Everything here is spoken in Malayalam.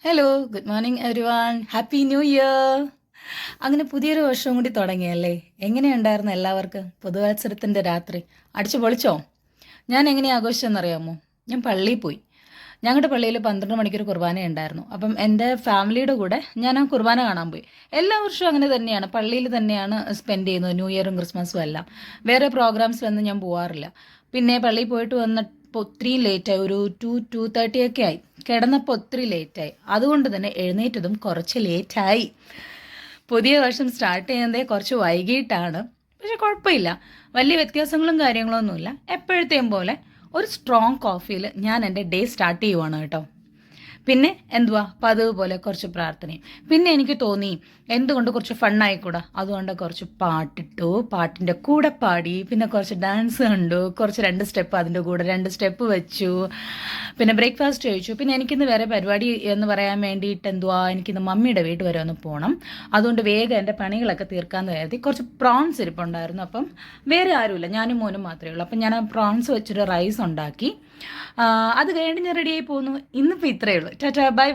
Hello, good morning everyone. Happy new year. അങ്ങനെ പുതിയൊരു വർഷവും കൂടി തുടങ്ങിയല്ലേ. എങ്ങനെയുണ്ടായിരുന്നു എല്ലാവർക്കും പുതുവത്സരത്തിൻ്റെ രാത്രി? അടിച്ചു പൊളിച്ചോ? ഞാൻ എങ്ങനെ ആഘോഷിച്ചെന്നറിയാമോ? ഞാൻ പള്ളിയിൽ പോയി. ഞങ്ങളുടെ പള്ളിയിൽ 12 മണിക്കൊരു കുർബാന ഉണ്ടായിരുന്നു. അപ്പം എൻ്റെ ഫാമിലിയുടെ കൂടെ ഞാൻ ആ കുർബാന കാണാൻ പോയി. എല്ലാ വർഷവും അങ്ങനെ തന്നെയാണ്, പള്ളിയിൽ തന്നെയാണ് സ്പെൻഡ് ചെയ്യുന്നത്, ന്യൂ ഇയറും ക്രിസ്മസും എല്ലാം. വേറെ പ്രോഗ്രാംസിലൊന്നും ഞാൻ പോകാറില്ല. പിന്നെ പള്ളിയിൽ പോയിട്ട് വന്നപ്പോൾ ഒത്തിരി ലേറ്റായി, ഒരു 2:30 ഒക്കെ ആയി. കിടന്നപ്പോൾ ഒത്തിരി ലേറ്റായി. അതുകൊണ്ട് തന്നെ എഴുന്നേറ്റതും കുറച്ച് ലേറ്റായി. പുതിയ വർഷം സ്റ്റാർട്ട് ചെയ്യുന്നതേ കുറച്ച് വൈകിട്ടാണ്. പക്ഷെ കുഴപ്പമില്ല, വലിയ വ്യത്യാസങ്ങളും കാര്യങ്ങളൊന്നുമില്ല. എപ്പോഴത്തെയും പോലെ ഒരു സ്ട്രോങ് കോഫിയിൽ ഞാൻ എൻ്റെ ഡേ സ്റ്റാർട്ട് ചെയ്യുവാണ് കേട്ടോ. പിന്നെ എന്തുവാ, പതിവ് പോലെ കുറച്ച് പ്രാർത്ഥനയും. പിന്നെ എനിക്ക് തോന്നി എന്തുകൊണ്ട് കുറച്ച് ഫണ്ണായിക്കൂടാ, അതുകൊണ്ട് കുറച്ച് പാട്ടിട്ടു, പാട്ടിൻ്റെ കൂടെ പാടി, പിന്നെ കുറച്ച് ഡാൻസ് കണ്ടു, കുറച്ച് 2 സ്റ്റെപ്പ് അതിൻ്റെ കൂടെ 2 സ്റ്റെപ്പ് വെച്ചു, പിന്നെ ബ്രേക്ക്ഫാസ്റ്റ് കഴിച്ചു. പിന്നെ എനിക്കിന്ന് വേറെ പരിപാടി എന്ന് പറയാൻ വേണ്ടിയിട്ട് എന്തുവാ, എനിക്കിന്ന് മമ്മിയുടെ വീട്ടിൽ വരെ ഒന്ന് പോകണം. അതുകൊണ്ട് വേഗം എൻ്റെ പണികളൊക്കെ തീർക്കാമെന്ന് കരുതി. കുറച്ച് പ്രോൺസ് ഇരിപ്പുണ്ടായിരുന്നു. അപ്പം വേറെ ആരുമില്ല, ഞാനും മോനും മാത്രമേ ഉള്ളൂ. അപ്പം ഞാൻ ആ പ്രോൺസ് വെച്ചൊരു റൈസ് ഉണ്ടാക്കി. അത് കഴിഞ്ഞ് ഞാൻ റെഡിയായി പോകുന്നു. ഇന്നിപ്പോൾ ഇത്രയേ ഉള്ളൂ. Tata, bye bye.